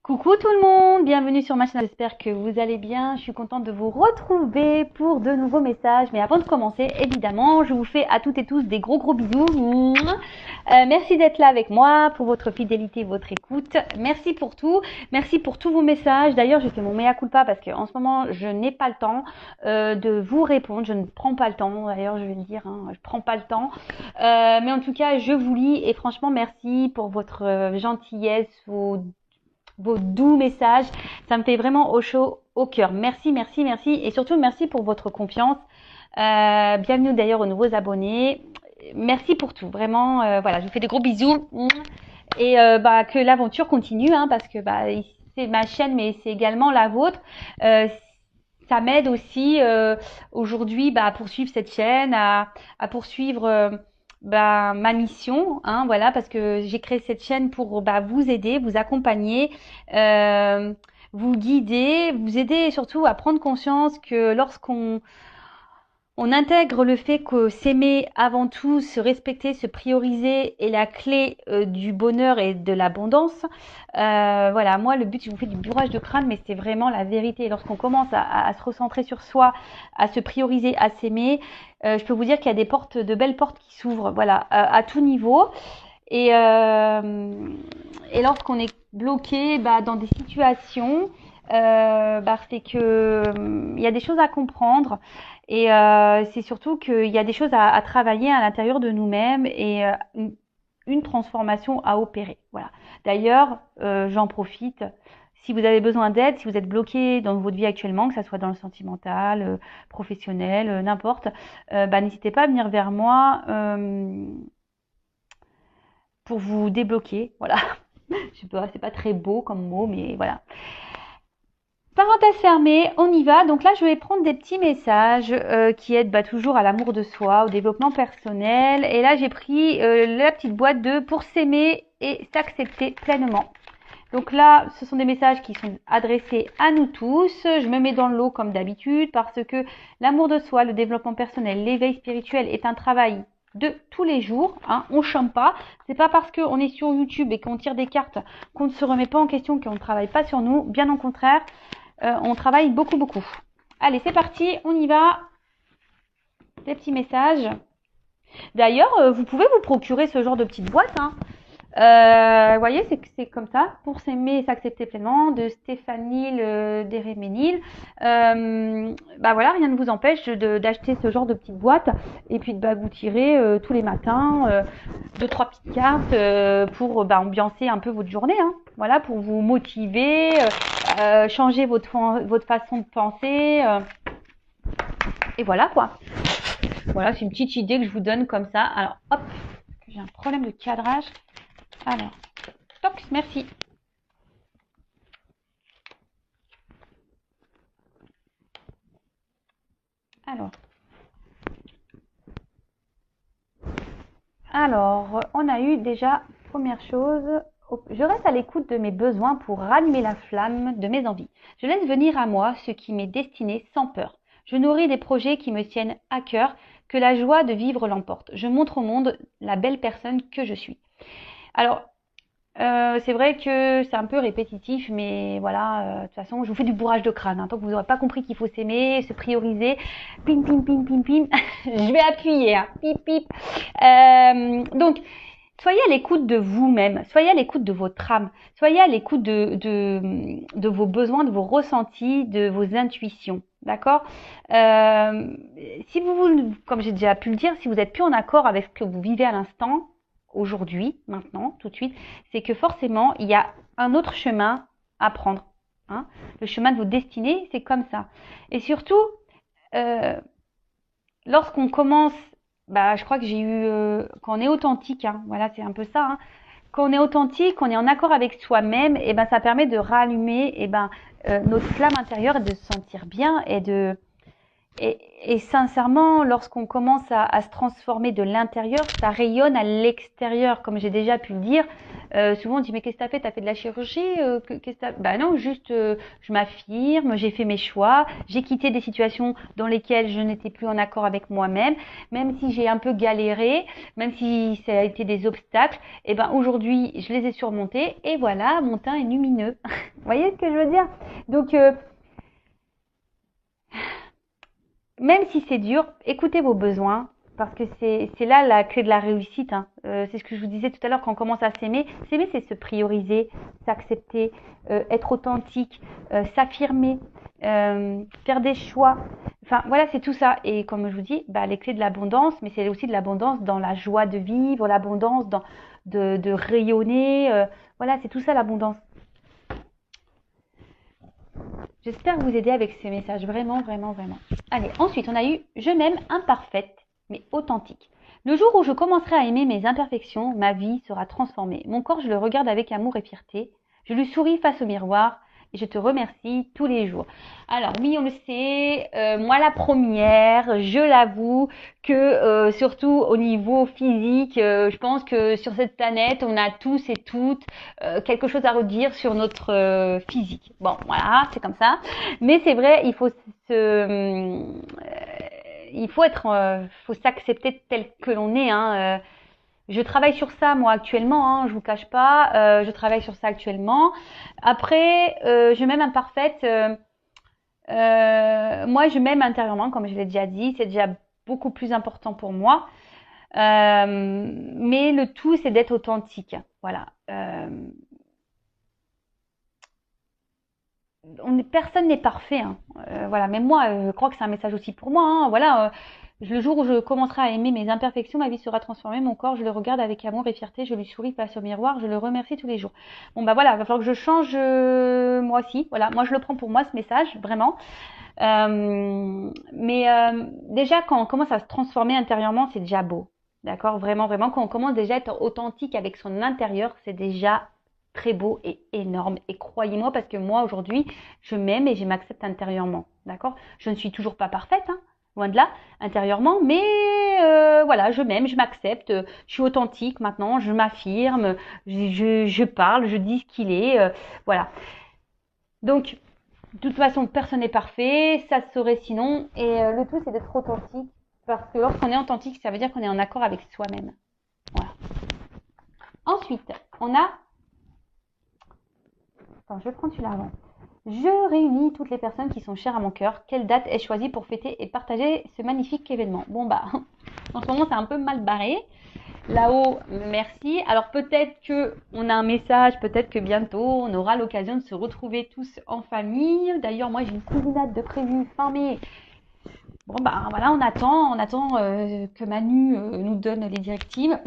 Coucou tout le monde, bienvenue sur ma chaîne, j'espère que vous allez bien. Je suis contente de vous retrouver pour de nouveaux messages. Mais avant de commencer, évidemment, je vous fais à toutes et tous des gros bisous. Merci d'être là avec moi, pour votre fidélité, votre écoute. Merci pour tout, merci pour tous vos messages. D'ailleurs, j'ai fait mon mea culpa parce qu'en ce moment, je n'ai pas le temps de vous répondre. Je ne prends pas le temps, d'ailleurs, je vais le dire, je prends pas le temps. Mais en tout cas, je vous lis et franchement, merci pour votre gentillesse, vos doux messages, ça me fait vraiment au chaud au cœur. Merci et surtout merci pour votre confiance. Bienvenue d'ailleurs aux nouveaux abonnés. Merci pour tout, vraiment. Voilà, je vous fais des gros bisous et que l'aventure continue, parce que c'est ma chaîne, mais c'est également la vôtre. Ça m'aide aussi aujourd'hui à poursuivre cette chaîne, à poursuivre ma mission, voilà, parce que j'ai créé cette chaîne pour vous aider, vous accompagner, vous guider, vous aider surtout à prendre conscience que lorsqu'on intègre le fait que s'aimer avant tout, se respecter, se prioriser est la clé du bonheur et de l'abondance. Voilà, moi le but, je vous fais du bourrage de crâne, mais c'est vraiment la vérité. Lorsqu'on commence à se recentrer sur soi, à se prioriser, à s'aimer, je peux vous dire qu'il y a des portes, de belles portes qui s'ouvrent, voilà, à tout niveau. Et lorsqu'on est bloqué dans des situations, c'est que il y a des choses à comprendre. Et c'est surtout qu'il y a des choses à travailler à l'intérieur de nous-mêmes et une transformation à opérer. Voilà. D'ailleurs, j'en profite. Si vous avez besoin d'aide, si vous êtes bloqué dans votre vie actuellement, que ça soit dans le sentimental, professionnel, n'importe, n'hésitez pas à venir vers moi pour vous débloquer. Voilà. Je sais pas, c'est pas très beau comme mot, mais voilà. Parenthèse fermée, on y va. Donc là, je vais prendre des petits messages qui aident toujours à l'amour de soi, au développement personnel. Et là, j'ai pris la petite boîte de pour s'aimer et s'accepter pleinement. Donc là, ce sont des messages qui sont adressés à nous tous. Je me mets dans le lot comme d'habitude parce que l'amour de soi, le développement personnel, l'éveil spirituel est un travail de tous les jours, on chante pas. C'est pas parce qu'on est sur YouTube et qu'on tire des cartes qu'on ne se remet pas en question, qu'on ne travaille pas sur nous. Bien au contraire, on travaille beaucoup. Allez, c'est parti, on y va. Des petits messages. D'ailleurs, vous pouvez vous procurer ce genre de petite boîte. Vous voyez, c'est comme ça. Pour s'aimer et s'accepter pleinement, de Stéphanie Deréménil. Voilà, rien ne vous empêche d'acheter ce genre de petite boîte et puis de vous tirer tous les matins 2-3 petites cartes pour ambiancer un peu votre journée. Voilà, pour vous motiver, changer votre façon de penser. Et voilà quoi. Voilà, c'est une petite idée que je vous donne comme ça. Alors, hop, j'ai un problème de cadrage. Alors, toc, merci. Alors, on a eu déjà, première chose, je reste à l'écoute de mes besoins pour rallumer la flamme de mes envies. Je laisse venir à moi ce qui m'est destiné sans peur. Je nourris des projets qui me tiennent à cœur, que la joie de vivre l'emporte. Je montre au monde la belle personne que je suis. Alors, c'est vrai que c'est un peu répétitif, mais voilà, de toute façon, je vous fais du bourrage de crâne. Tant que vous n'aurez pas compris qu'il faut s'aimer, se prioriser, pim, je vais appuyer, pip, pip. Donc, soyez à l'écoute de vous-même, soyez à l'écoute de votre âme, soyez à l'écoute de vos besoins, de vos ressentis, de vos intuitions. D'accord. Si vous, comme j'ai déjà pu le dire, si vous n'êtes plus en accord avec ce que vous vivez à l'instant, aujourd'hui, maintenant, tout de suite, c'est que forcément, il y a un autre chemin à prendre. Le chemin de vos destinées, c'est comme ça. Et surtout, lorsqu'on commence, je crois que j'ai eu, quand on est authentique, voilà, c'est un peu ça. Quand on est authentique, on est en accord avec soi-même, et ça permet de rallumer notre flamme intérieure et de se sentir bien et Et sincèrement, lorsqu'on commence à se transformer de l'intérieur, ça rayonne à l'extérieur, comme j'ai déjà pu le dire. Souvent on dit mais qu'est-ce que t'as fait? T'as fait de la chirurgie? Qu'est-ce que t'as... Bah non, juste je m'affirme, j'ai fait mes choix, j'ai quitté des situations dans lesquelles je n'étais plus en accord avec moi-même, même si j'ai un peu galéré, même si ça a été des obstacles, et ben aujourd'hui je les ai surmontés et voilà, mon teint est lumineux. Vous voyez ce que je veux dire? Donc même si c'est dur, écoutez vos besoins, parce que c'est là la clé de la réussite. Hein. C'est ce que je vous disais tout à l'heure, quand on commence à s'aimer. S'aimer, c'est se prioriser, s'accepter, être authentique, s'affirmer, faire des choix. Enfin, voilà, c'est tout ça. Et comme je vous dis, bah, les clés de l'abondance, mais c'est aussi de l'abondance dans la joie de vivre, l'abondance dans de rayonner. Voilà, c'est tout ça l'abondance. J'espère vous aider avec ces messages, vraiment, vraiment, vraiment. Allez, ensuite, on a eu « Je m'aime imparfaite, mais authentique ». Le jour où je commencerai à aimer mes imperfections, ma vie sera transformée. Mon corps, je le regarde avec amour et fierté. Je lui souris face au miroir et je te remercie tous les jours. Alors oui, on le sait, moi la première, je l'avoue que surtout au niveau physique, je pense que sur cette planète, on a tous et toutes quelque chose à redire sur notre physique. Bon, voilà, c'est comme ça. Mais c'est vrai, faut s'accepter tel que l'on est. Hein. Je travaille sur ça moi actuellement, hein, je vous cache pas. Je travaille sur ça actuellement. Après, je m'aime imparfaite. Moi, je m'aime intérieurement, comme je l'ai déjà dit. C'est déjà beaucoup plus important pour moi. Mais le tout, c'est d'être authentique. Voilà. Personne n'est parfait. Hein. Voilà. Même moi, je crois que c'est un message aussi pour moi. Hein. Voilà. Le jour où je commencerai à aimer mes imperfections, ma vie sera transformée. Mon corps, je le regarde avec amour et fierté. Je lui souris face au miroir. Je le remercie tous les jours. Bon, bah voilà. Il va falloir que je change moi aussi. Voilà. Moi, je le prends pour moi, ce message, vraiment. Déjà, quand on commence à se transformer intérieurement, c'est déjà beau. D'accord? Vraiment, vraiment. Quand on commence déjà à être authentique avec son intérieur, c'est déjà très beau et énorme. Et croyez-moi, parce que moi, aujourd'hui, je m'aime et je m'accepte intérieurement. D'accord? Je ne suis toujours pas parfaite, hein, loin de là, intérieurement, mais voilà, je m'aime, je m'accepte, je suis authentique maintenant, je m'affirme, je parle, je dis ce qu'il est, voilà. Donc, de toute façon, personne n'est parfait, ça se saurait sinon, et le tout, c'est d'être authentique, parce que lorsqu'on est authentique, ça veut dire qu'on est en accord avec soi-même. Voilà. Ensuite, on a... Attends, je vais prendre celui-là avant. Je réunis toutes les personnes qui sont chères à mon cœur. Quelle date est choisie pour fêter et partager ce magnifique événement? Bon bah, en ce moment c'est un peu mal barré. Là-haut, merci. Alors peut-être que on a un message, peut-être que bientôt on aura l'occasion de se retrouver tous en famille. D'ailleurs, moi j'ai une cousinade de prévu fin mai. Bon bah voilà, on attend que Manu nous donne les directives,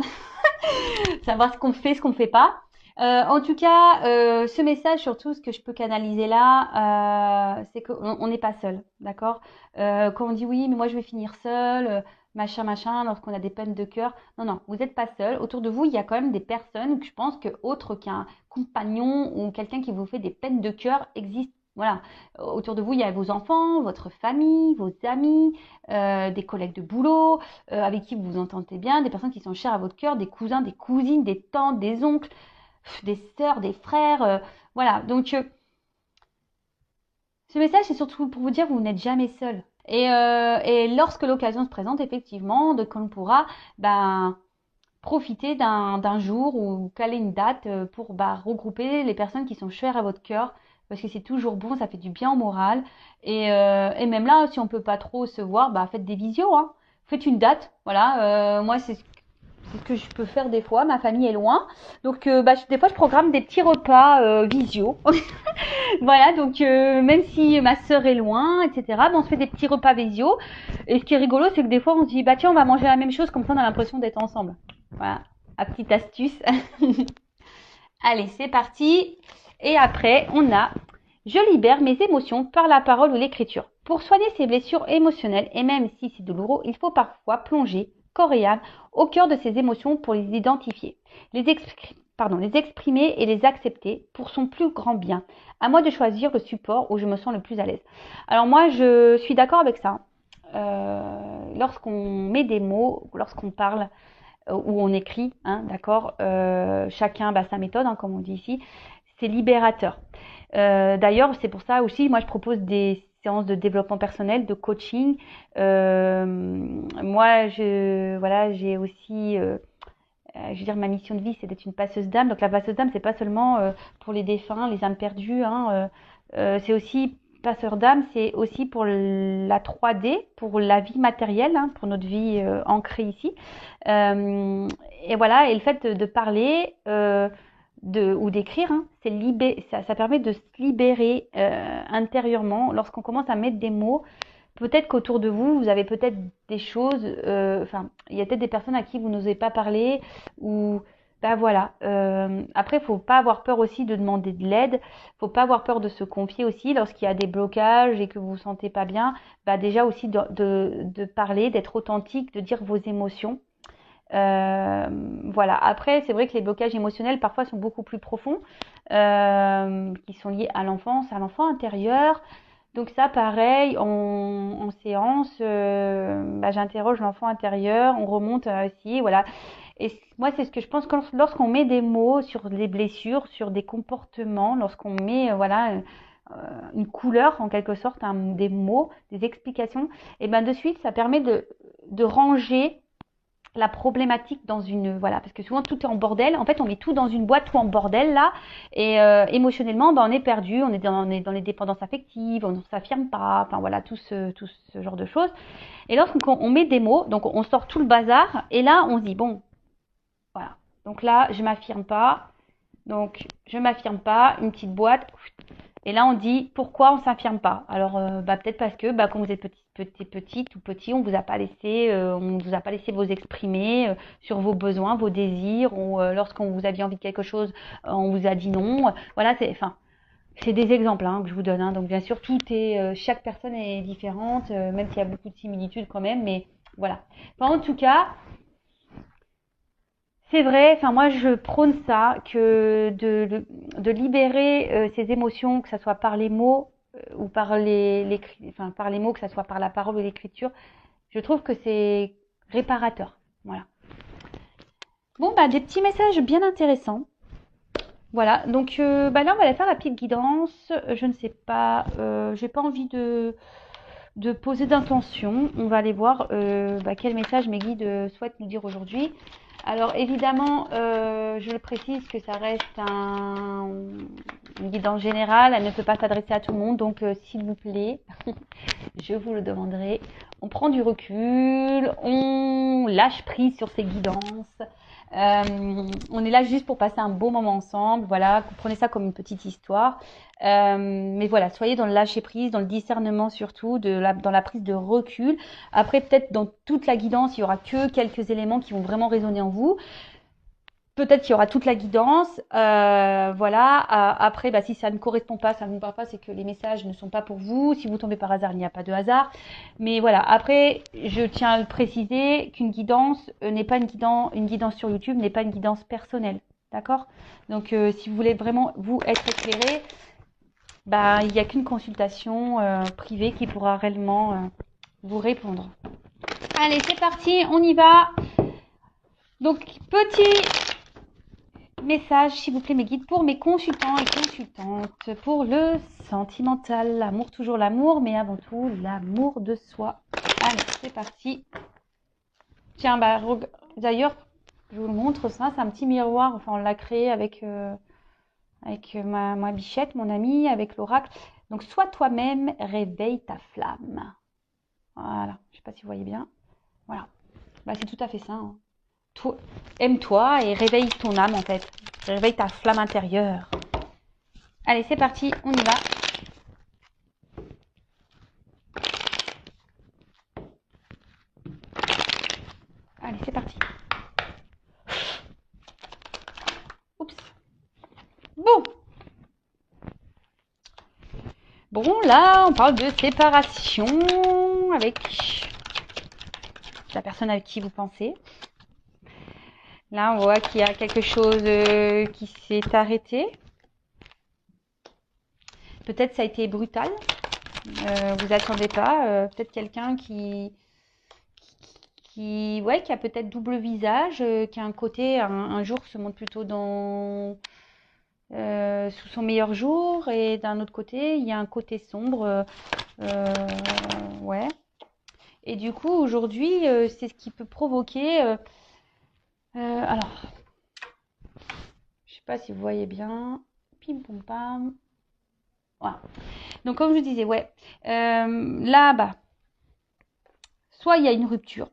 savoir ce qu'on fait, ce qu'on fait pas. En tout cas, ce message, surtout, ce que je peux canaliser là, c'est qu'on n'est pas seul, d'accord? Quand on dit oui, mais moi je vais finir seul, machin, machin, lorsqu'on a des peines de cœur. Non, non, vous n'êtes pas seul. Autour de vous, il y a quand même des personnes que je pense que autre qu'un compagnon ou quelqu'un qui vous fait des peines de cœur existent. Voilà. Autour de vous, il y a vos enfants, votre famille, vos amis, des collègues de boulot, avec qui vous vous entendez bien, des personnes qui sont chères à votre cœur, des cousins, des cousines, des tantes, des oncles, des sœurs, des frères, voilà. Donc, ce message, c'est surtout pour vous dire que vous n'êtes jamais seul. Et lorsque l'occasion se présente, effectivement, de qu'on pourra, profiter d'un jour ou caler une date pour regrouper les personnes qui sont chères à votre cœur, parce que c'est toujours bon, ça fait du bien au moral. Et même là, si on peut pas trop se voir, faites des visios, hein. Faites une date, voilà. Moi, c'est ce que je peux faire des fois. Ma famille est loin, donc des fois je programme des petits repas visio. Voilà, donc même si ma sœur est loin, etc., on se fait des petits repas visio. Et ce qui est rigolo, c'est que des fois on se dit tiens, on va manger la même chose, comme ça on a l'impression d'être ensemble. Voilà, la petite astuce. Allez, c'est parti. Et après, on a je libère mes émotions par la parole ou l'écriture. Pour soigner ces blessures émotionnelles, et même si c'est douloureux, il faut parfois plonger corps et âme au cœur de ces émotions pour les identifier, les exprimer et les accepter pour son plus grand bien. À moi de choisir le support où je me sens le plus à l'aise. Alors moi, je suis d'accord avec ça. lorsqu'on met des mots, lorsqu'on parle ou on écrit, hein, d'accord, chacun sa méthode, hein, comme on dit ici, c'est libérateur. D'ailleurs, c'est pour ça aussi, moi je propose des séances de développement personnel, de coaching. Moi, j'ai aussi je veux dire, ma mission de vie, c'est d'être une passeuse d'âme. Donc la passeuse d'âme, c'est pas seulement pour les défunts, les âmes perdues, hein, c'est aussi passeur d'âme, c'est aussi pour la 3D, pour la vie matérielle, hein, pour notre vie ancrée ici. Et voilà, et le fait de parler ou d'écrire, hein, ça permet de se libérer intérieurement lorsqu'on commence à mettre des mots. Peut-être qu'autour de vous, vous avez peut-être des choses, il y a peut-être des personnes à qui vous n'osez pas parler, ou voilà. Après, faut pas avoir peur aussi de demander de l'aide, faut pas avoir peur de se confier aussi lorsqu'il y a des blocages et que vous vous sentez pas bien. Déjà aussi de parler, d'être authentique, de dire vos émotions. Voilà. Après, c'est vrai que les blocages émotionnels parfois sont beaucoup plus profonds, qui sont liés à l'enfance, à l'enfant intérieur. Donc ça, pareil, en séance, j'interroge l'enfant intérieur, on remonte aussi, voilà. Et moi, c'est ce que je pense que lorsqu'on met des mots sur des blessures, sur des comportements, lorsqu'on met, une couleur en quelque sorte, des mots, des explications, et de suite, ça permet de ranger la problématique dans une, voilà, parce que souvent tout est en bordel. En fait, on met tout dans une boîte, tout en bordel là, et émotionnellement, on est perdu, on est dans les dépendances affectives, on ne s'affirme pas, enfin voilà, tout ce genre de choses. Et lorsqu'on met des mots, donc on sort tout le bazar, et là, on se dit bon, voilà. Donc là, je m'affirme pas, une petite boîte. Et là, on dit pourquoi on s'affirme pas. Alors, peut-être parce que, quand vous êtes petite ou petit, on vous a pas laissé vous exprimer sur vos besoins, vos désirs, ou lorsqu'on vous aviez envie de quelque chose, on vous a dit non. Voilà, c'est des exemples hein, que je vous donne. Hein. Donc, bien sûr, chaque personne est différente, même s'il y a beaucoup de similitudes quand même. Mais voilà. En tout cas, c'est vrai, moi je prône ça, que de libérer ses émotions, que ça soit par les mots ou par par les mots, que ça soit par la parole ou l'écriture, je trouve que c'est réparateur. Voilà. Bon, des petits messages bien intéressants. Voilà, donc là on va aller faire la petite guidance. Je ne sais pas, j'ai pas envie de poser d'intention. On va aller voir quel message mes guides souhaitent nous dire aujourd'hui. Alors évidemment, je le précise que ça reste une guidance générale, elle ne peut pas s'adresser à tout le monde, donc s'il vous plaît, je vous le demanderai, on prend du recul, on lâche prise sur ces guidances. On est là juste pour passer un beau moment ensemble, voilà, comprenez ça comme une petite histoire. Mais voilà, soyez dans le lâcher prise, dans le discernement surtout, dans la prise de recul. Après, peut-être dans toute la guidance, il y aura que quelques éléments qui vont vraiment résonner en vous. Peut-être qu'il y aura toute la guidance, voilà. Après, si ça ne correspond pas, ça ne vous parle pas, c'est que les messages ne sont pas pour vous. Si vous tombez par hasard, il n'y a pas de hasard. Mais voilà. Après, je tiens à le préciser qu'une guidance n'est pas une guidance sur YouTube n'est pas une guidance personnelle, d'accord? Donc, si vous voulez vraiment vous être éclairé, il n'y a qu'une consultation privée qui pourra réellement vous répondre. Allez, c'est parti, on y va. Donc, petit message, s'il vous plaît, mes guides, pour mes consultants et consultantes, pour le sentimental, l'amour, toujours l'amour, mais avant tout, l'amour de soi. Allez, c'est parti. Tiens, d'ailleurs, je vous le montre, ça, c'est un petit miroir, enfin, on l'a créé avec ma bichette, mon amie, avec l'oracle. Donc, sois toi-même, réveille ta flamme. Voilà, je ne sais pas si vous voyez bien. Voilà, c'est tout à fait ça, hein. Aime-toi et réveille ton âme en fait. Réveille ta flamme intérieure. Allez, c'est parti, on y va. Allez, c'est parti. Oups. Bon, là, on parle de séparation avec la personne avec qui vous pensez. Là, on voit qu'il y a quelque chose qui s'est arrêté. Peut-être ça a été brutal. Vous attendez pas. Peut-être quelqu'un ouais, qui a peut-être double visage, qui a un côté, un jour se montre plutôt sous son meilleur jour, et d'un autre côté, il y a un côté sombre. Ouais. Et du coup, aujourd'hui, c'est ce qui peut provoquer. Alors, je sais pas si vous voyez bien. Pim pom pam. Voilà. Donc, comme je disais, ouais. Là, bah, soit il y a une rupture,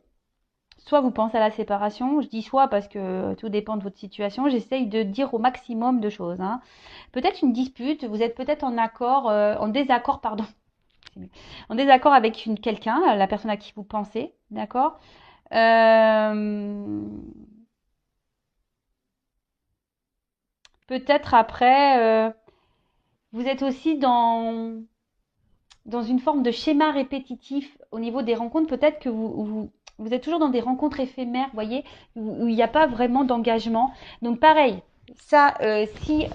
soit vous pensez à la séparation. Je dis soit parce que tout dépend de votre situation. J'essaye de dire au maximum de choses, hein. Peut-être une dispute, vous êtes peut-être en désaccord, pardon. En désaccord avec quelqu'un, la personne à qui vous pensez, d'accord. Peut-être après, vous êtes aussi dans une forme de schéma répétitif au niveau des rencontres. Peut-être que vous êtes toujours dans des rencontres éphémères, vous voyez, où il n'y a pas vraiment d'engagement. Donc pareil, ça, si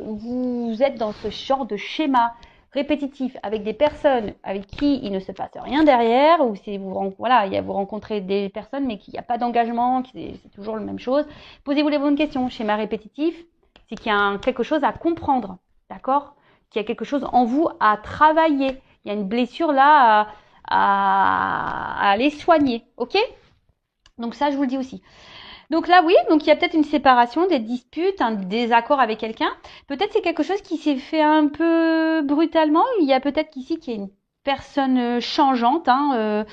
vous êtes dans ce genre de schéma répétitif avec des personnes avec qui il ne se passe rien derrière, ou si vous rencontrez des personnes mais qu'il n'y a pas d'engagement, c'est toujours la même chose, posez-vous les bonnes questions. Schéma répétitif, c'est qu'il y a quelque chose à comprendre, d'accord? Qu'il y a quelque chose en vous à travailler. Il y a une blessure là à aller soigner, ok? Donc ça, je vous le dis aussi. Donc là, oui, donc il y a peut-être une séparation, des disputes, un désaccord avec quelqu'un. Peut-être c'est quelque chose qui s'est fait un peu brutalement. Il y a peut-être qu'ici qu'il y a une personne changeante, hein,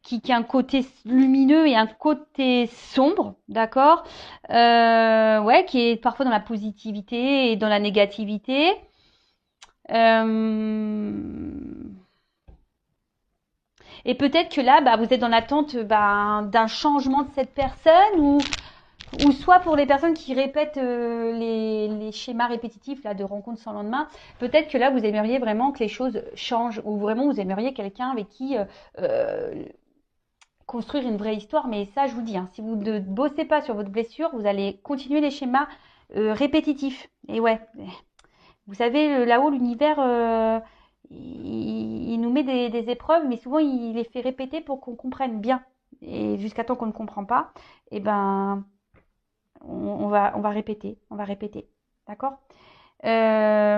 qui a un côté lumineux et un côté sombre, d'accord, ouais, qui est parfois dans la positivité et dans la négativité. Et peut-être que là, bah, vous êtes dans l'attente d'un changement de cette personne, ou soit pour les personnes qui répètent les schémas répétitifs là, de rencontres sans lendemain, peut-être que là, vous aimeriez vraiment que les choses changent, ou vraiment vous aimeriez quelqu'un avec qui construire une vraie histoire. Mais ça, je vous dis, hein, si vous ne bossez pas sur votre blessure, vous allez continuer les schémas répétitifs. Et ouais, vous savez, là-haut, l'univers, il nous met des épreuves, mais souvent, il les fait répéter pour qu'on comprenne bien. Et jusqu'à temps qu'on ne comprend pas, eh ben, on va répéter, on va répéter. D'accord. Alors,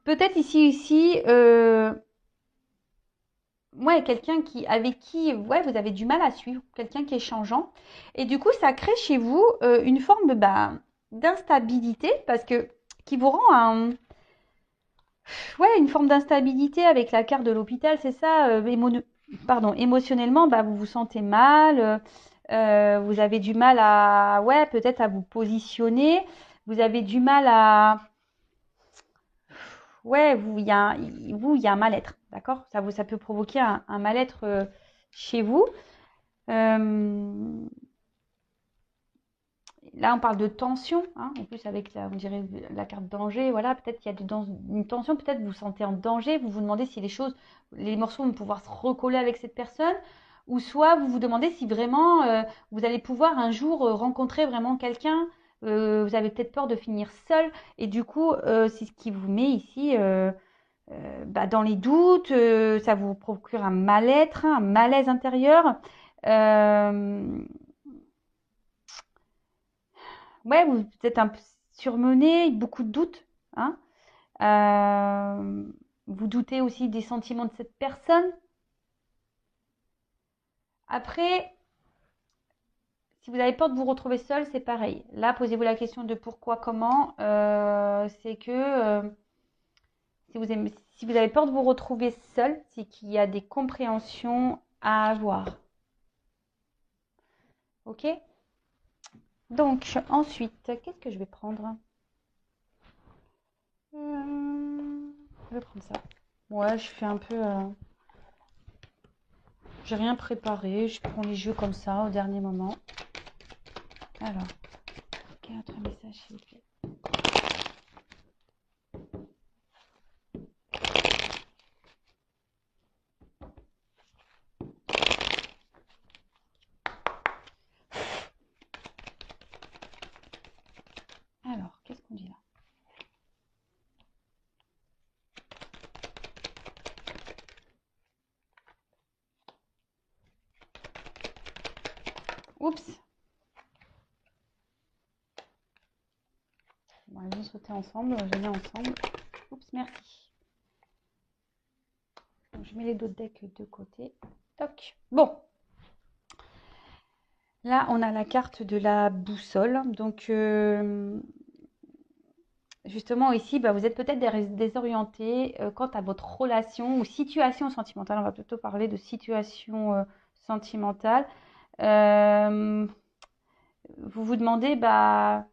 peut-être ici, ouais, quelqu'un avec qui ouais, vous avez du mal à suivre, quelqu'un qui est changeant. Et du coup, ça crée chez vous une forme d'instabilité, parce que qui vous rend ouais, une forme d'instabilité avec la carte de l'hôpital, c'est ça. Émotionnellement, bah, vous vous sentez mal, vous avez du mal ouais, peut-être à vous positionner, vous avez du mal ouais, il y a un mal-être, d'accord? Ça peut provoquer un mal-être chez vous. Euh, Là, on parle de tension, hein, en plus avec on dirait la carte danger. Voilà, peut-être qu'il y a une tension, peut-être vous vous sentez en danger, vous vous demandez si les morceaux vont pouvoir se recoller avec cette personne, ou soit vous vous demandez si vraiment vous allez pouvoir un jour rencontrer vraiment quelqu'un. Vous avez peut-être peur de finir seul, et du coup, c'est ce qui vous met ici dans les doutes. Ça vous procure un mal-être, hein, un malaise intérieur. Euh, ouais, vous êtes un peu surmené, beaucoup de doutes, hein. Euh, Vous doutez aussi des sentiments de cette personne. Après, si vous avez peur de vous retrouver seul, c'est pareil. Là, posez-vous la question de pourquoi, comment. C'est que si vous avez peur de vous retrouver seul, c'est qu'il y a des compréhensions à avoir. Ok? Donc, ensuite, qu'est-ce que je vais prendre? Je vais prendre ça. Ouais, je fais un peu. J'ai rien préparé, je prends les jeux comme ça au dernier moment. Alors, 4 messages s'il vous plaît. Alors, qu'est-ce qu'on dit là? allons sauter ensemble. Je les mets ensemble. Oups, merci. Donc, je mets les deux decks de côté. Toc. Bon. Là, on a la carte de la boussole. Donc, justement, ici, bah, vous êtes peut-être désorienté quant à votre relation ou situation sentimentale. On va plutôt parler de situation sentimentale. Vous vous demandez bah,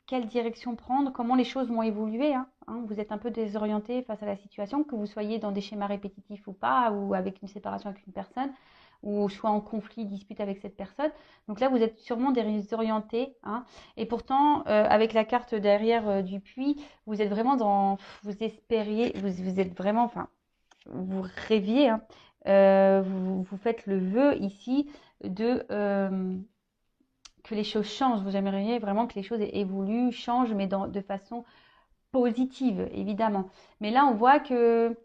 quelle direction prendre, comment les choses vont évoluer. Vous êtes un peu désorienté face à la situation, que vous soyez dans des schémas répétitifs ou pas, ou avec une séparation avec une personne, ou soit en conflit, dispute avec cette personne. Donc là, vous êtes sûrement désorienté. Et pourtant, avec la carte derrière du puits, vous êtes vraiment dans... Vous espériez, vous êtes vraiment... Enfin, vous rêviez. Vous faites le vœu ici de... que les choses changent. Vous aimeriez vraiment que les choses évoluent, changent, mais de façon positive, évidemment. Mais là, on voit que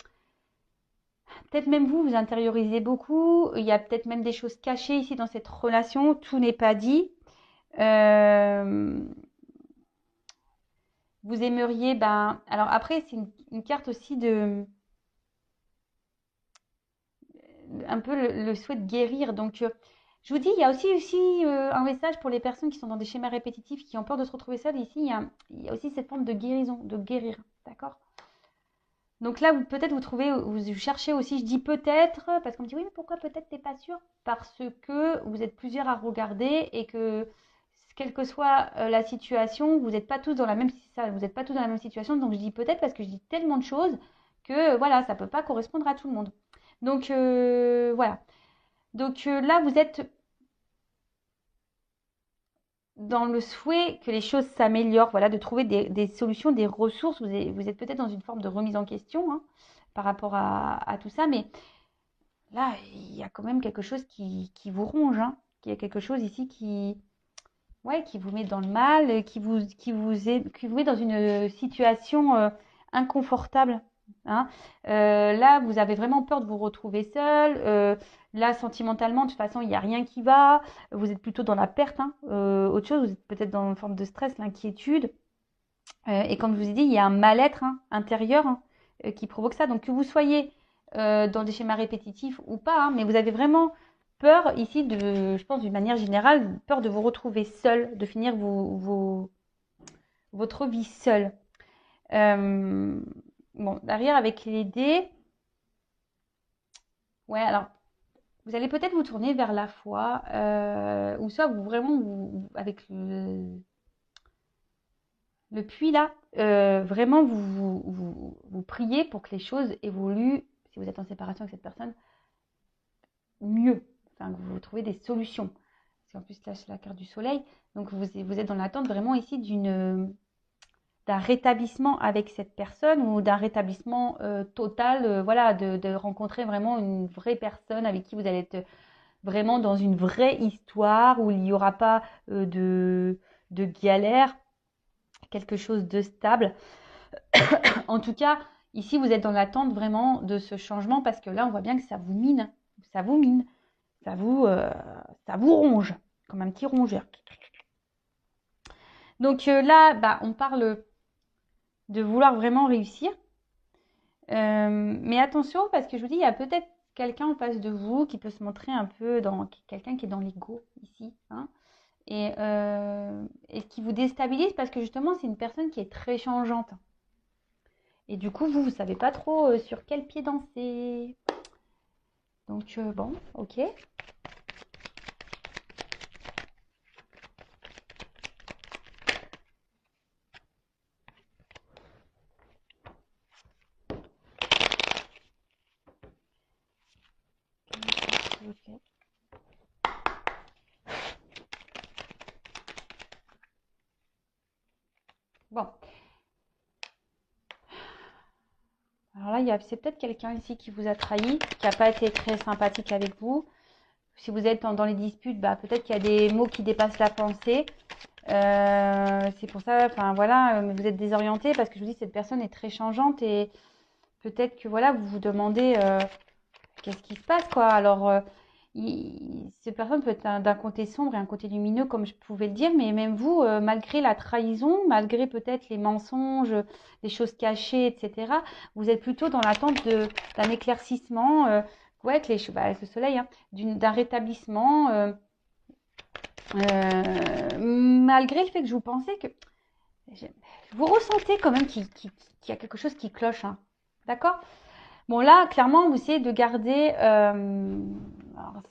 peut-être même vous intériorisez beaucoup. Il y a peut-être même des choses cachées ici dans cette relation. Tout n'est pas dit. Vous aimeriez, alors après, c'est une carte aussi de un peu le souhait de guérir. Donc, je vous dis, il y a aussi un message pour les personnes qui sont dans des schémas répétitifs, qui ont peur de se retrouver seules. Ici, il y a aussi cette forme de guérison, de guérir. D'accord? Donc là, peut-être vous cherchez aussi, je dis peut-être, parce qu'on me dit oui, mais pourquoi peut-être t'es pas sûr? Parce que vous êtes plusieurs à regarder et que quelle que soit la situation, vous n'êtes pas tous dans la même situation. Donc je dis peut-être parce que je dis tellement de choses que voilà, ça peut pas correspondre à tout le monde. Donc voilà. Donc là, vous êtes dans le souhait que les choses s'améliorent, voilà, de trouver des solutions, des ressources. Vous êtes peut-être dans une forme de remise en question par rapport à tout ça, mais là, il y a quand même quelque chose qui vous ronge. Il y a quelque chose ici qui vous met dans le mal, qui vous met dans une situation inconfortable. Là, vous avez vraiment peur de vous retrouver seul. Là, sentimentalement, de toute façon, il n'y a rien qui va. Vous êtes plutôt dans la perte. Autre chose, vous êtes peut-être dans une forme de stress, l'inquiétude. Et comme je vous ai dit, il y a un mal-être intérieur qui provoque ça. Donc, que vous soyez dans des schémas répétitifs ou pas, mais vous avez vraiment peur ici, je pense d'une manière générale, peur de vous retrouver seul, de finir votre vie seul. Bon, derrière, avec les dés, ouais, alors, vous allez peut-être vous tourner vers la foi, ou soit avec le puits là, vraiment, vous priez pour que les choses évoluent, si vous êtes en séparation avec cette personne, mieux. Enfin, que vous trouvez des solutions. Parce qu'en plus, là, c'est la carte du soleil. Donc, vous êtes dans l'attente vraiment ici d'un rétablissement avec cette personne ou d'un rétablissement total, voilà, de rencontrer vraiment une vraie personne avec qui vous allez être vraiment dans une vraie histoire où il n'y aura pas de galère, quelque chose de stable. En tout cas, ici, vous êtes dans l'attente vraiment de ce changement parce que là, on voit bien que ça vous mine. Ça vous mine. Ça vous ronge, comme un petit rongeur. Donc là, on parle de vouloir vraiment réussir. Mais attention, parce que je vous dis, il y a peut-être quelqu'un en face de vous qui peut se montrer un peu quelqu'un qui est dans l'ego ici. Et qui vous déstabilise parce que justement, c'est une personne qui est très changeante. Et du coup, vous ne savez pas trop sur quel pied danser. Donc, bon, ok. Ok. Bon. Alors là, c'est peut-être quelqu'un ici qui vous a trahi, qui n'a pas été très sympathique avec vous. Si vous êtes dans les disputes, peut-être qu'il y a des mots qui dépassent la pensée. C'est pour ça, enfin voilà, vous êtes désorienté parce que je vous dis, cette personne est très changeante et peut-être que voilà, vous vous demandez qu'est-ce qui se passe, quoi. Alors, cette personne peut être d'un côté sombre et un côté lumineux, comme je pouvais le dire, mais même vous, malgré la trahison, malgré peut-être les mensonges, les choses cachées, etc., vous êtes plutôt dans l'attente d'un éclaircissement, ouais, avec avec le soleil, hein, d'un rétablissement, malgré le fait que je vous pensais que vous ressentez quand même qu'il y a quelque chose qui cloche, hein. D'accord? Bon, là, clairement, vous essayez de garder. Alors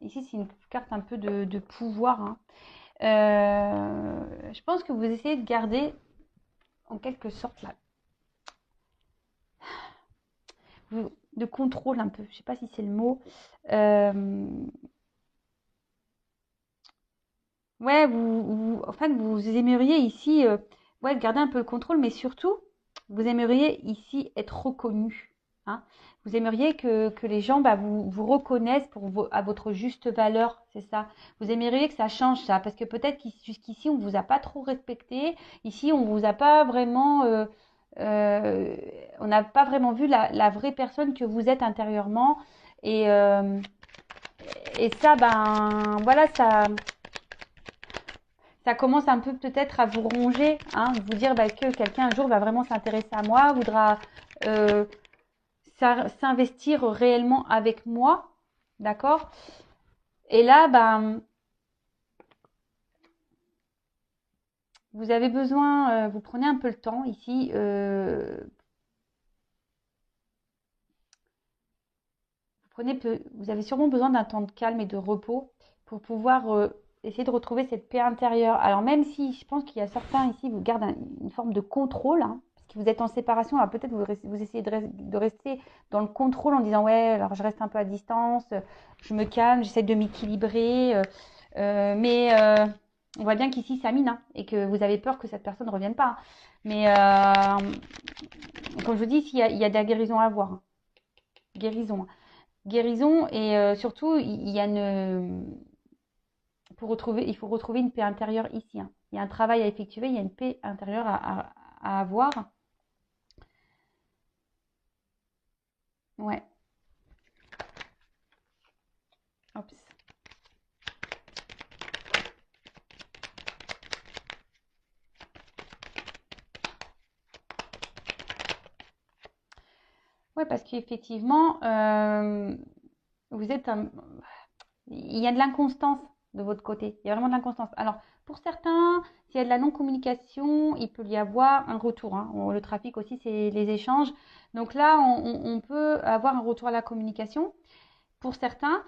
ici, c'est une carte un peu de pouvoir, hein. Je pense que vous essayez de garder, en quelque sorte, là, de contrôle un peu. Je ne sais pas si c'est le mot. Ouais, en fait, vous aimeriez ici, ouais, garder un peu le contrôle, mais surtout, vous aimeriez ici être reconnu, hein. Vous aimeriez que les gens vous reconnaissent à votre juste valeur, c'est ça. Vous aimeriez que ça change ça, parce que peut-être jusqu'ici, on vous a pas trop respecté. Ici, on vous a pas vraiment, euh, on n'a pas vraiment vu la vraie personne que vous êtes intérieurement. Et, euh, et ça, ben, voilà, ça commence un peu peut-être à vous ronger, hein, de vous dire que quelqu'un un jour va vraiment s'intéresser à moi, voudra euh, s'investir réellement avec moi, d'accord? Et là, vous avez besoin, vous prenez un peu le temps ici, vous avez sûrement besoin d'un temps de calme et de repos pour pouvoir essayer de retrouver cette paix intérieure. Alors même si je pense qu'il y a certains ici vous gardent une forme de contrôle, hein, parce que vous êtes en séparation, alors peut-être vous essayez de rester dans le contrôle en disant ouais, alors je reste un peu à distance, je me calme, j'essaie de m'équilibrer, mais on voit bien qu'ici ça mine, hein, et que vous avez peur que cette personne ne revienne pas, hein. Mais comme je vous dis, il y a de la guérison à avoir, hein. Guérison, hein. Guérison et surtout, il y a il faut retrouver une paix intérieure ici, hein. Il y a un travail à effectuer, il y a une paix intérieure à avoir. Ouais. Oups. Ouais, parce qu'effectivement, vous êtes il y a de l'inconstance de votre côté. Il y a vraiment de l'inconstance. Alors, pour certains, s'il y a de la non-communication, il peut y avoir un retour, hein. Le trafic aussi, c'est les échanges. Donc là, on peut avoir un retour à la communication pour certains.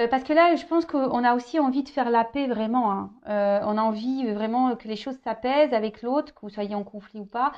Parce que là, je pense qu'on a aussi envie de faire la paix vraiment, hein. On a envie vraiment que les choses s'apaisent avec l'autre, que vous soyez en conflit ou pas,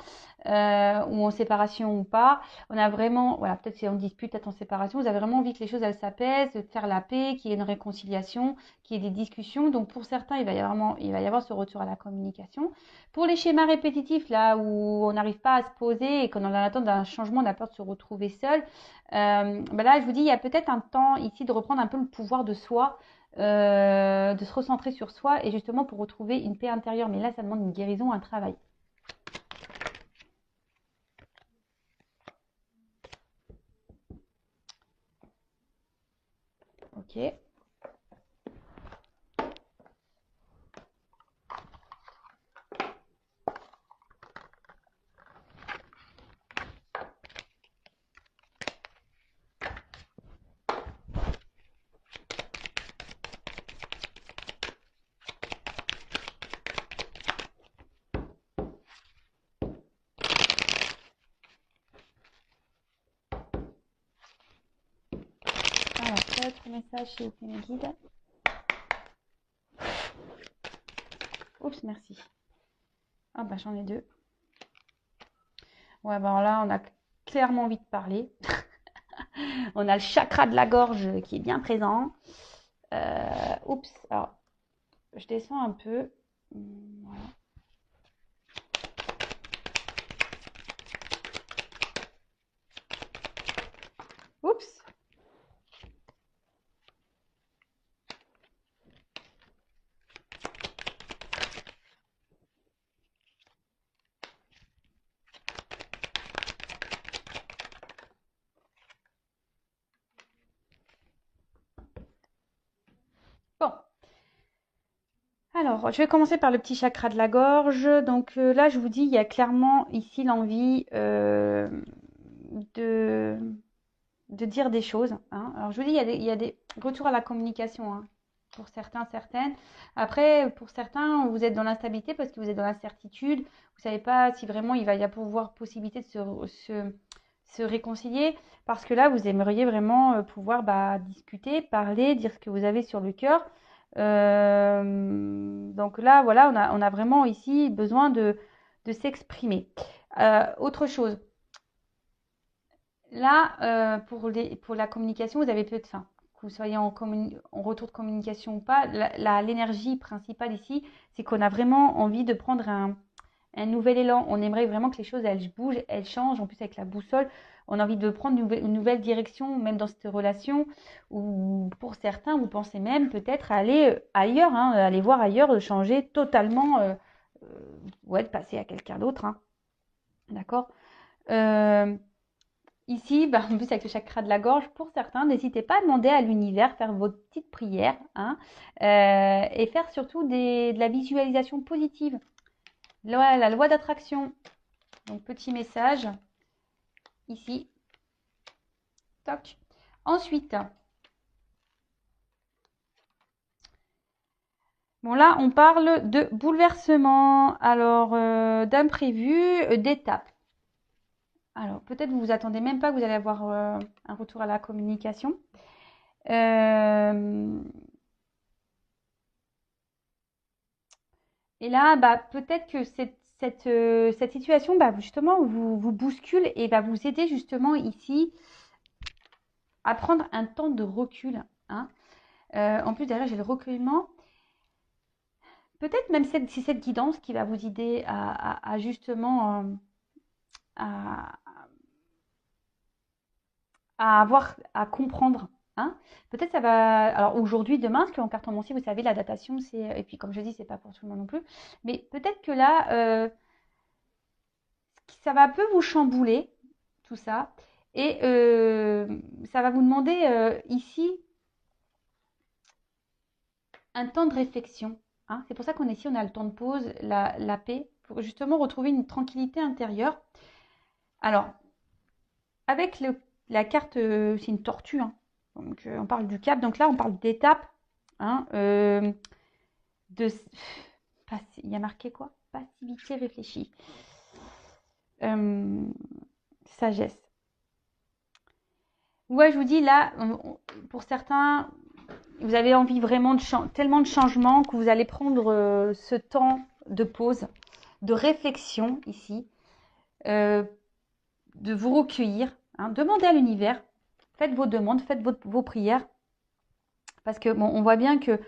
ou en séparation ou pas. On a vraiment, voilà, peut-être si on dispute, peut-être en séparation, vous avez vraiment envie que les choses elles s'apaisent, de faire la paix, qu'il y ait une réconciliation, qu'il y ait des discussions. Donc pour certains, il va y avoir ce retour à la communication. Pour les schémas répétitifs, là où on n'arrive pas à se poser et qu'on est en attente d'un changement, on a peur de se retrouver seul. Là, je vous dis, il y a peut-être un temps ici de reprendre un peu le pouvoir de soi, de se recentrer sur soi et justement pour retrouver une paix intérieure. Mais là, ça demande une guérison, un travail. Ok. Alors, quel autre message s'il vous plaît, mes guides? Oups, merci. Ah bah j'en ai deux. Ouais, bah alors là, on a clairement envie de parler. On a le chakra de la gorge qui est bien présent. Oups, alors je descends un peu. Voilà. Oups. Alors, je vais commencer par le petit chakra de la gorge. Donc là, je vous dis, il y a clairement ici l'envie de, de dire des choses, hein. Alors, je vous dis, il y a des retours à la communication, hein, pour certains, certaines. Après, pour certains, vous êtes dans l'instabilité parce que vous êtes dans l'incertitude. Vous ne savez pas si vraiment il va y avoir possibilité de se réconcilier. Parce que là, vous aimeriez vraiment pouvoir discuter, parler, dire ce que vous avez sur le cœur. Donc là, voilà, on a vraiment ici besoin de s'exprimer. Autre chose, là, pour la communication, vous avez peut-être faim. Que vous soyez en retour de communication ou pas, l'énergie principale ici, c'est qu'on a vraiment envie de prendre un nouvel élan. On aimerait vraiment que les choses, elles bougent, elles changent. En plus, avec la boussole, on a envie de prendre une nouvelle direction, même dans cette relation. Ou pour certains, vous pensez même peut-être aller ailleurs, hein, aller voir ailleurs, de changer totalement, ouais, de passer à quelqu'un d'autre, hein. D'accord. Ici, en plus avec le chakra de la gorge, pour certains, n'hésitez pas à demander à l'univers, faire votre petite prière, hein, et faire surtout de la visualisation positive. La loi d'attraction. Donc, petit message ici. Toc. Ensuite, bon là, on parle de bouleversement, alors d'imprévu, d'étape. Alors, peut-être vous vous attendez même pas que vous allez avoir un retour à la communication. Et là, peut-être que cette situation, justement, vous bouscule et va vous aider justement ici à prendre un temps de recul, hein. En plus, derrière, j'ai le recueillement. Peut-être même si cette guidance qui va vous aider à justement à, à comprendre, hein. Peut-être ça va. Alors aujourd'hui, demain, parce qu'en cartomancie, vous savez, la datation, c'est. Et puis comme je dis, c'est pas pour tout le monde non plus. Mais peut-être que là, ça va un peu vous chambouler, tout ça. Et ça va vous demander ici un temps de réflexion, hein. C'est pour ça qu'on est ici, on a le temps de pause, la paix, pour justement retrouver une tranquillité intérieure. Alors, avec la carte, c'est une tortue, hein. Donc, on parle du cap. Donc là, on parle d'étape, hein, il y a marqué quoi? Passivité réfléchie. Sagesse. Ouais, je vous dis là, pour certains, vous avez envie vraiment tellement de changements que vous allez prendre ce temps de pause, de réflexion ici, de vous recueillir, hein. Demandez à l'univers, faites vos demandes, faites vos prières, parce que bon, on voit bien que,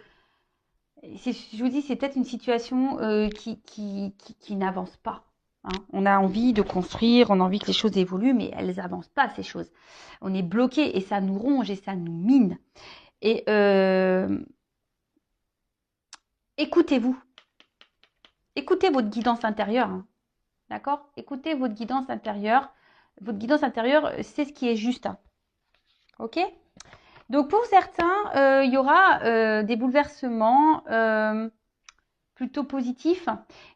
je vous dis, c'est peut-être une situation qui n'avance pas, hein. On a envie de construire, on a envie que les choses évoluent, mais elles n'avancent pas, ces choses. On est bloqué et ça nous ronge et ça nous mine. Et écoutez-vous. Écoutez votre guidance intérieure, hein. D'accord? Écoutez votre guidance intérieure. Votre guidance intérieure, c'est ce qui est juste, hein. Ok? Donc pour certains, il y aura des bouleversements plutôt positifs.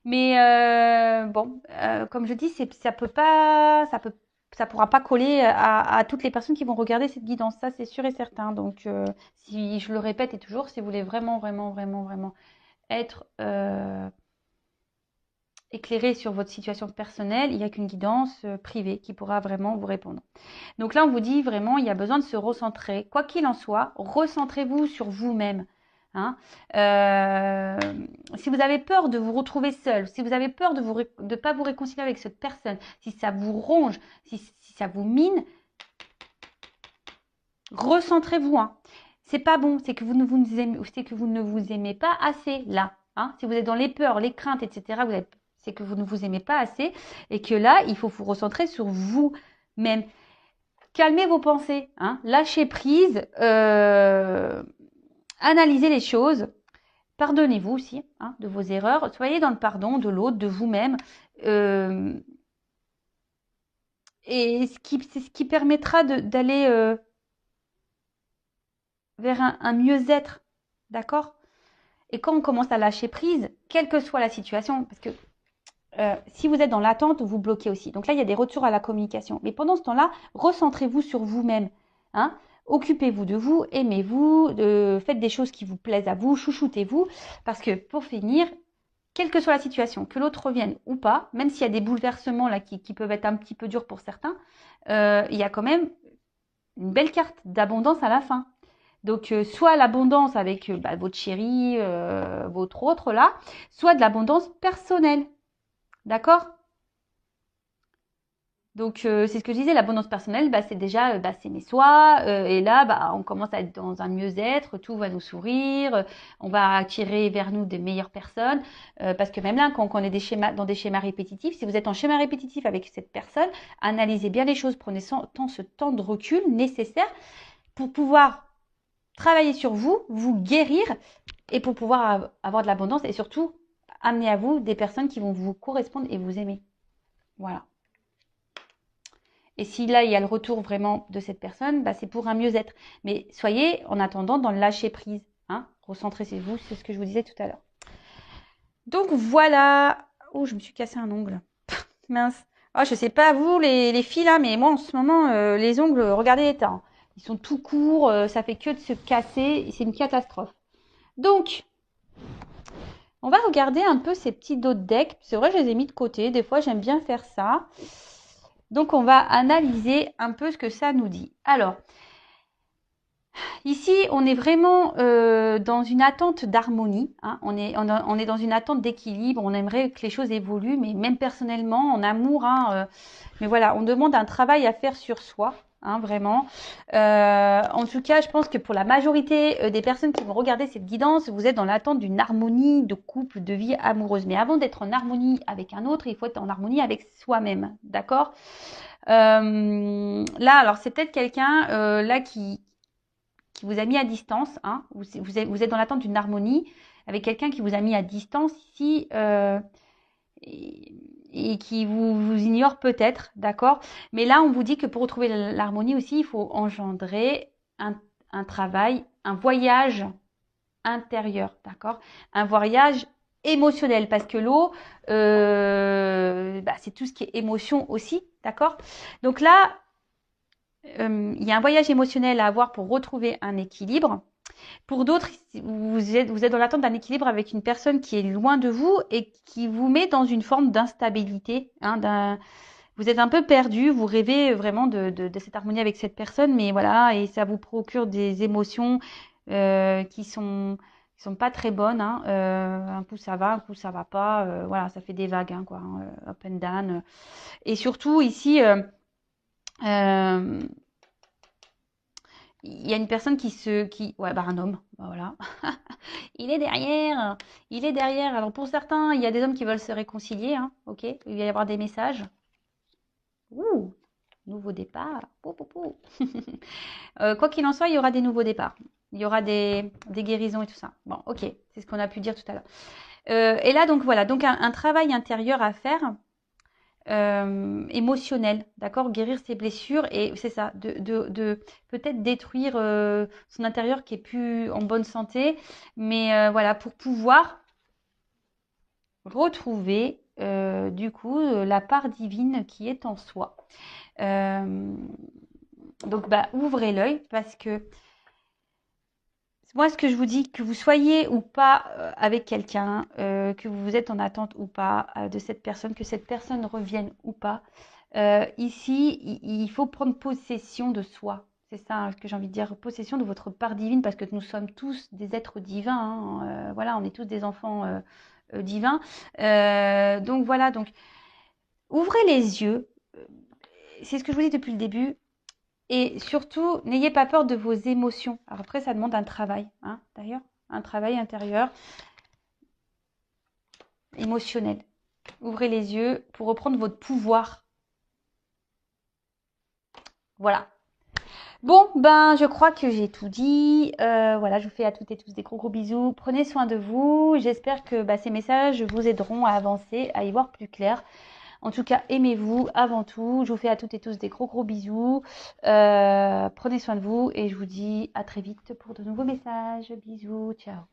Mais bon, comme je dis, ça pourra pas coller à toutes les personnes qui vont regarder cette guidance. Ça, c'est sûr et certain. Donc, si je le répète et toujours, si vous voulez vraiment, vraiment, vraiment, vraiment être éclairé sur votre situation personnelle, il n'y a qu'une guidance privée qui pourra vraiment vous répondre. Donc là, on vous dit vraiment, il y a besoin de se recentrer. Quoi qu'il en soit, recentrez-vous sur vous-même, hein. Si vous avez peur de vous retrouver seul, si vous avez peur de ne pas vous réconcilier avec cette personne, si ça vous ronge, si ça vous mine, recentrez-vous, hein. C'est pas bon, c'est que vous ne vous aimez pas assez là, hein. Si vous êtes dans les peurs, les craintes, etc., c'est que vous ne vous aimez pas assez et que là, il faut vous recentrer sur vous-même. Calmez vos pensées, hein. Lâchez prise, analysez les choses, pardonnez-vous aussi, hein, de vos erreurs, soyez dans le pardon de l'autre, de vous-même, et c'est ce qui permettra d'aller vers un mieux-être, d'accord? Et quand on commence à lâcher prise, quelle que soit la situation, parce que si vous êtes dans l'attente, vous bloquez aussi. Donc là, il y a des retours à la communication. Mais pendant ce temps-là, recentrez-vous sur vous-même. Hein. Occupez-vous de vous, aimez-vous, faites des choses qui vous plaisent à vous, chouchoutez-vous. Parce que pour finir, quelle que soit la situation, que l'autre revienne ou pas, même s'il y a des bouleversements là qui peuvent être un petit peu durs pour certains, il y a quand même une belle carte d'abondance à la fin. Donc, soit l'abondance avec votre chéri, votre autre là, soit de l'abondance personnelle. D'accord? Donc, c'est ce que je disais, l'abondance personnelle, c'est déjà s'aimer soi. Et là, on commence à être dans un mieux-être, tout va nous sourire, on va attirer vers nous des meilleures personnes. Parce que même là, quand on est dans des schémas répétitifs, si vous êtes en schéma répétitif avec cette personne, analysez bien les choses, prenez ce temps de recul nécessaire pour pouvoir travailler sur vous, vous guérir et pour pouvoir avoir de l'abondance et surtout amener à vous des personnes qui vont vous correspondre et vous aimer. Voilà. Et si là, il y a le retour vraiment de cette personne, c'est pour un mieux-être. Mais soyez, en attendant, dans le lâcher-prise. Hein. Recentrez-vous, c'est ce que je vous disais tout à l'heure. Donc, voilà. Oh, je me suis cassé un ongle. Mince. Oh, je sais pas, vous, les filles, là, mais moi, en ce moment, les ongles, regardez l'état. Hein. Ils sont tout courts, ça fait que de se casser. C'est une catastrophe. Donc, on va regarder un peu ces petits dos de deck. C'est vrai, je les ai mis de côté. Des fois, j'aime bien faire ça. Donc, on va analyser un peu ce que ça nous dit. Alors, ici, on est vraiment dans une attente d'harmonie. Hein. On est dans une attente d'équilibre. On aimerait que les choses évoluent, mais même personnellement, en amour. Hein, mais voilà, on demande un travail à faire sur soi. Hein, vraiment. En tout cas, je pense que pour la majorité des personnes qui vont regarder cette guidance, vous êtes dans l'attente d'une harmonie de couple, de vie amoureuse. Mais avant d'être en harmonie avec un autre, il faut être en harmonie avec soi-même. D'accord? Là, alors c'est peut-être quelqu'un là qui vous a mis à distance. Hein, vous êtes dans l'attente d'une harmonie avec quelqu'un qui vous a mis à distance ici. Et qui vous ignore peut-être, d'accord? Mais là, on vous dit que pour retrouver l'harmonie aussi, il faut engendrer un travail, un voyage intérieur, d'accord? Un voyage émotionnel, parce que l'eau, c'est tout ce qui est émotion aussi, d'accord? Donc là, il y a un voyage émotionnel à avoir pour retrouver un équilibre. Pour d'autres, vous êtes dans l'attente d'un équilibre avec une personne qui est loin de vous et qui vous met dans une forme d'instabilité. Hein, vous êtes un peu perdu, vous rêvez vraiment de cette harmonie avec cette personne, mais voilà, et ça vous procure des émotions qui sont pas très bonnes. Hein. Un coup ça va, un coup ça va pas. Voilà, ça fait des vagues, hein, quoi, hein, up and down. Et surtout ici, il y a une personne un homme, voilà. Il est derrière. Alors pour certains, il y a des hommes qui veulent se réconcilier, hein, ok. Il va y avoir des messages. Ouh, nouveau départ. Pou, pou, pou. Quoi qu'il en soit, il y aura des nouveaux départs. Il y aura des guérisons et tout ça. Bon, ok, c'est ce qu'on a pu dire tout à l'heure. Et là, donc voilà, donc un travail intérieur à faire. Émotionnel, d'accord, guérir ses blessures et c'est ça, de peut-être détruire son intérieur qui est plus en bonne santé, mais voilà, pour pouvoir retrouver du coup la part divine qui est en soi. Donc ouvrez l'œil parce que moi, ce que je vous dis, que vous soyez ou pas avec quelqu'un, que vous êtes en attente ou pas de cette personne, que cette personne revienne ou pas, ici, il faut prendre possession de soi. C'est ça hein, ce que j'ai envie de dire, possession de votre part divine, parce que nous sommes tous des êtres divins. Hein, voilà, on est tous des enfants divins. Donc voilà, donc ouvrez les yeux. C'est ce que je vous dis depuis le début. Et surtout, n'ayez pas peur de vos émotions. Alors après, ça demande un travail, hein, d'ailleurs, un travail intérieur, émotionnel. Ouvrez les yeux pour reprendre votre pouvoir. Voilà. Bon, je crois que j'ai tout dit. Voilà, je vous fais à toutes et tous des gros bisous. Prenez soin de vous. J'espère que ces messages vous aideront à avancer, à y voir plus clair. En tout cas, aimez-vous avant tout. Je vous fais à toutes et tous des gros bisous. Prenez soin de vous et je vous dis à très vite pour de nouveaux messages. Bisous, ciao.